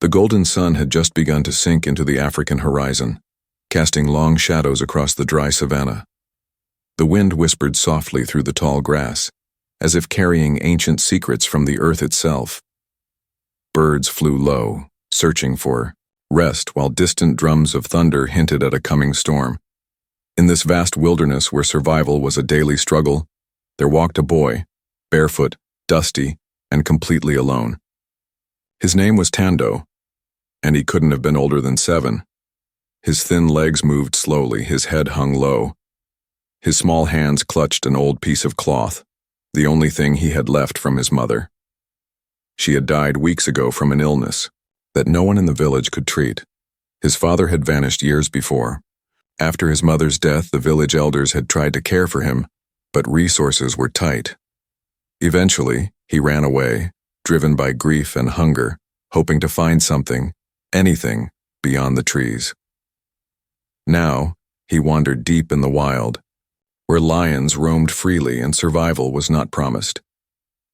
The golden sun had just begun to sink into the African horizon, casting long shadows across the dry savanna. The wind whispered softly through the tall grass, as if carrying ancient secrets from the earth itself. Birds flew low, searching for rest, while distant drums of thunder hinted at a coming storm. In this vast wilderness where survival was a daily struggle, there walked a boy, barefoot, dusty, and completely alone. His name was Tando, and he couldn't have been older than 7. His thin legs moved slowly, his head hung low. His small hands clutched an old piece of cloth, the only thing he had left from his mother. She had died weeks ago from an illness that no one in the village could treat. His father had vanished years before. After his mother's death, the village elders had tried to care for him, but resources were tight. Eventually, he ran away, driven by grief and hunger, hoping to find something, anything, beyond the trees. Now, he wandered deep in the wild, where lions roamed freely and survival was not promised.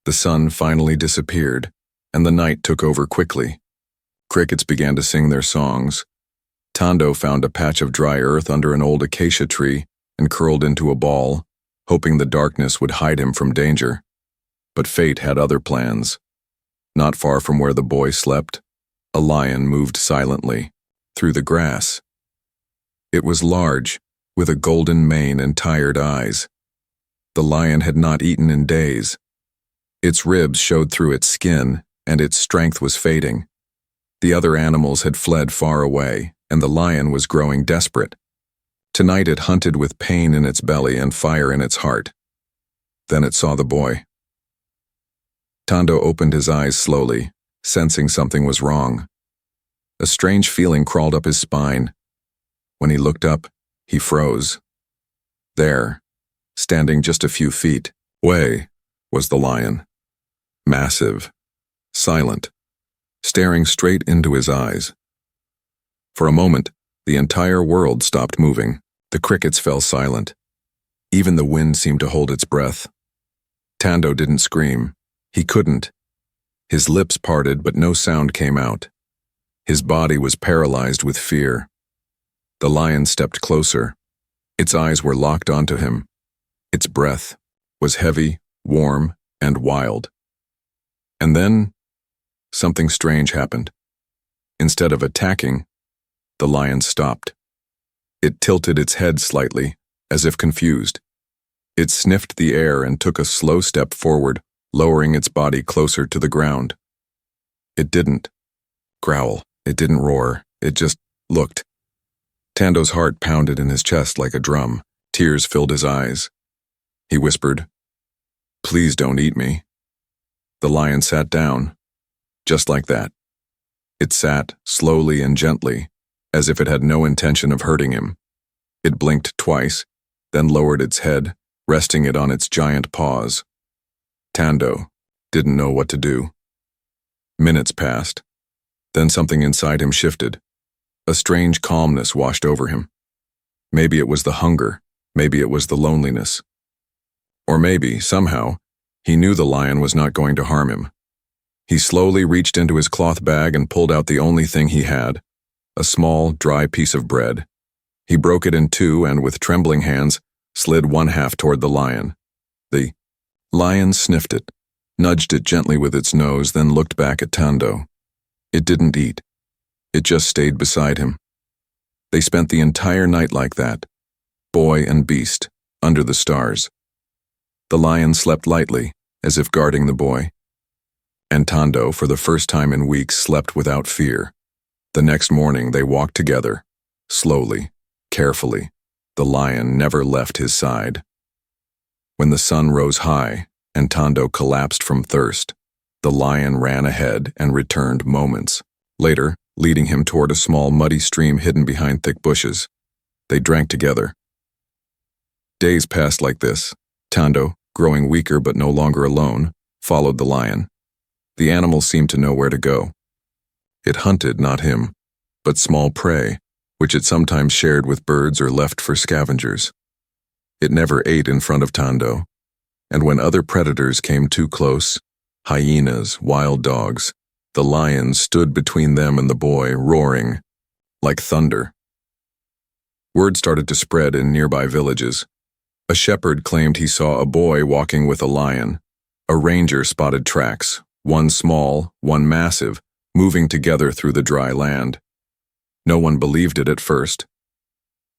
The sun finally disappeared, and the night took over quickly. Crickets began to sing their songs. Tando found a patch of dry earth under an old acacia tree and curled into a ball, hoping the darkness would hide him from danger. But fate had other plans. Not far from where the boy slept, a lion moved silently through the grass. It was large, with a golden mane and tired eyes. The lion had not eaten in days. Its ribs showed through its skin, and its strength was fading. The other animals had fled far away, and the lion was growing desperate. Tonight it hunted with pain in its belly and fire in its heart. Then it saw the boy. Tando opened his eyes slowly, sensing something was wrong. A strange feeling crawled up his spine. When he looked up, he froze. There, standing just a few feet away, was the lion. Massive, silent, staring straight into his eyes. For a moment, the entire world stopped moving. The crickets fell silent. Even the wind seemed to hold its breath. Tando didn't scream. He couldn't. His lips parted, but no sound came out. His body was paralyzed with fear. The lion stepped closer. Its eyes were locked onto him. Its breath was heavy, warm, and wild. And then, something strange happened. Instead of attacking, the lion stopped. It tilted its head slightly, as if confused. It sniffed the air and took a slow step forward, lowering its body closer to the ground. It didn't growl. It didn't roar. It just looked. Tando's heart pounded in his chest like a drum. Tears filled his eyes. He whispered, "Please don't eat me." The lion sat down, just like that. It sat slowly and gently, as if it had no intention of hurting him. It blinked twice, then lowered its head, resting it on its giant paws. Tando didn't know what to do. Minutes passed. Then something inside him shifted. A strange calmness washed over him. Maybe it was the hunger, maybe it was the loneliness. Or maybe, somehow, he knew the lion was not going to harm him. He slowly reached into his cloth bag and pulled out the only thing he had, a small, dry piece of bread. He broke it in two and, with trembling hands, slid one half toward the lion. The lion sniffed it, nudged it gently with its nose, then looked back at Tando. It didn't eat. It just stayed beside him. They spent the entire night like that, boy and beast, under the stars. The lion slept lightly, as if guarding the boy. And Tando, for the first time in weeks, slept without fear. The next morning they walked together, slowly, carefully. The lion never left his side. When the sun rose high and Tando collapsed from thirst, the lion ran ahead and returned moments later, leading him toward a small muddy stream hidden behind thick bushes. They drank together. Days passed like this. Tando, growing weaker but no longer alone, followed the lion. The animal seemed to know where to go. It hunted not him, but small prey, which it sometimes shared with birds or left for scavengers. It never ate in front of Tando, and when other predators came too close, hyenas, wild dogs, The lion stood between them and the boy, roaring like thunder. Word started to spread in nearby villages. A shepherd claimed he saw a boy walking with a lion. A ranger spotted tracks, one small, one massive, moving together through the dry land. No one believed it at first.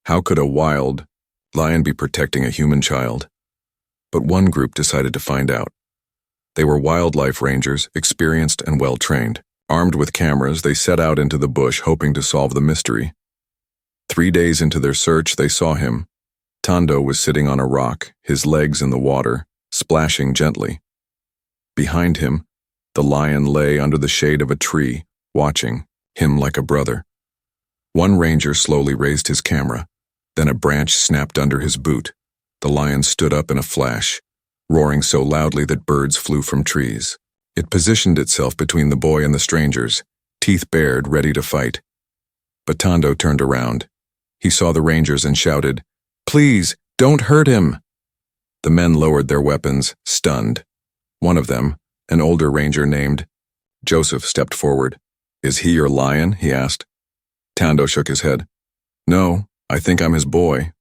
How could a wild lion be protecting a human child? But one group decided to find out. They were wildlife rangers, experienced and well-trained. Armed with cameras, they set out into the bush hoping to solve the mystery. 3 days into their search, they saw him. Tando was sitting on a rock, his legs in the water, splashing gently. Behind him, the lion lay under the shade of a tree, watching him like a brother. One ranger slowly raised his camera. Then a branch snapped under his boot. The lion stood up in a flash, roaring so loudly that birds flew from trees. It positioned itself between the boy and the strangers, teeth bared, ready to fight. But Tando turned around. He saw the rangers and shouted, "Please, don't hurt him!" The men lowered their weapons, stunned. One of them, an older ranger named Joseph, stepped forward. "Is he your lion?" he asked. Tando shook his head. "No, I think I'm his boy."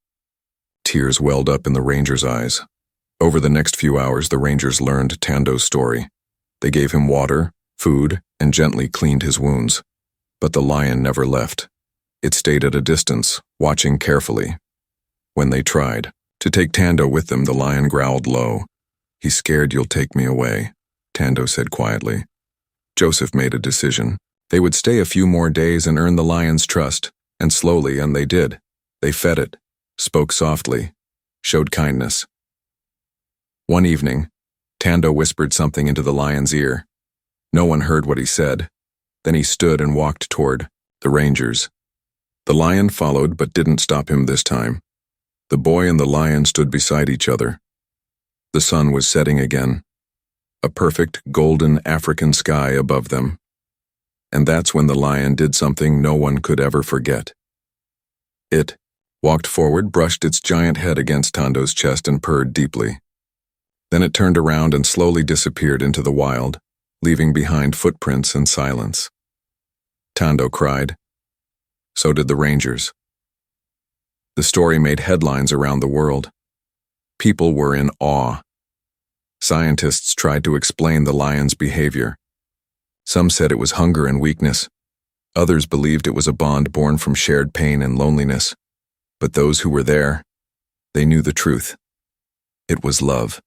Tears welled up in the ranger's eyes. Over the next few hours, the rangers learned Tando's story. They gave him water, food, and gently cleaned his wounds. But the lion never left. It stayed at a distance, watching carefully. When they tried to take Tando with them, the lion growled low. "He's scared you'll take me away," Tando said quietly. Joseph made a decision. They would stay a few more days and earn the lion's trust, and slowly, and they did. They fed it, spoke softly, showed kindness. One evening, Tando whispered something into the lion's ear. No one heard what he said. Then he stood and walked toward the rangers. The lion followed but didn't stop him this time. The boy and the lion stood beside each other. The sun was setting again, a perfect golden African sky above them. And that's when the lion did something no one could ever forget. It walked forward, brushed its giant head against Tando's chest and purred deeply. Then it turned around and slowly disappeared into the wild, leaving behind footprints and silence. Tando cried. So did the rangers. The story made headlines around the world. People were in awe. Scientists tried to explain the lion's behavior. Some said it was hunger and weakness. Others believed it was a bond born from shared pain and loneliness. But those who were there, they knew the truth. It was love.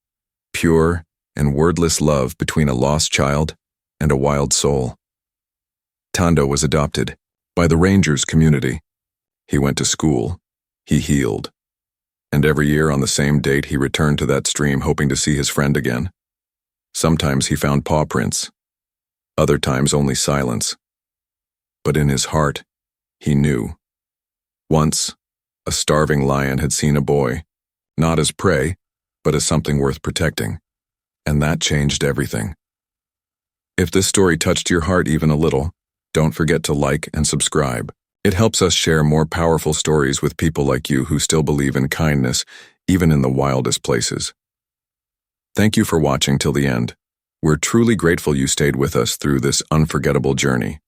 Pure and wordless love between a lost child and a wild soul. Tando was adopted by the Rangers community. He went to school. He healed. And every year on the same date he returned to that stream hoping to see his friend again. Sometimes he found paw prints. Other times only silence. But in his heart, he knew. Once, a starving lion had seen a boy, not as prey, but as something worth protecting. And that changed everything. If this story touched your heart even a little, don't forget to like and subscribe. It helps us share more powerful stories with people like you who still believe in kindness, even in the wildest places. Thank you for watching till the end. We're truly grateful you stayed with us through this unforgettable journey.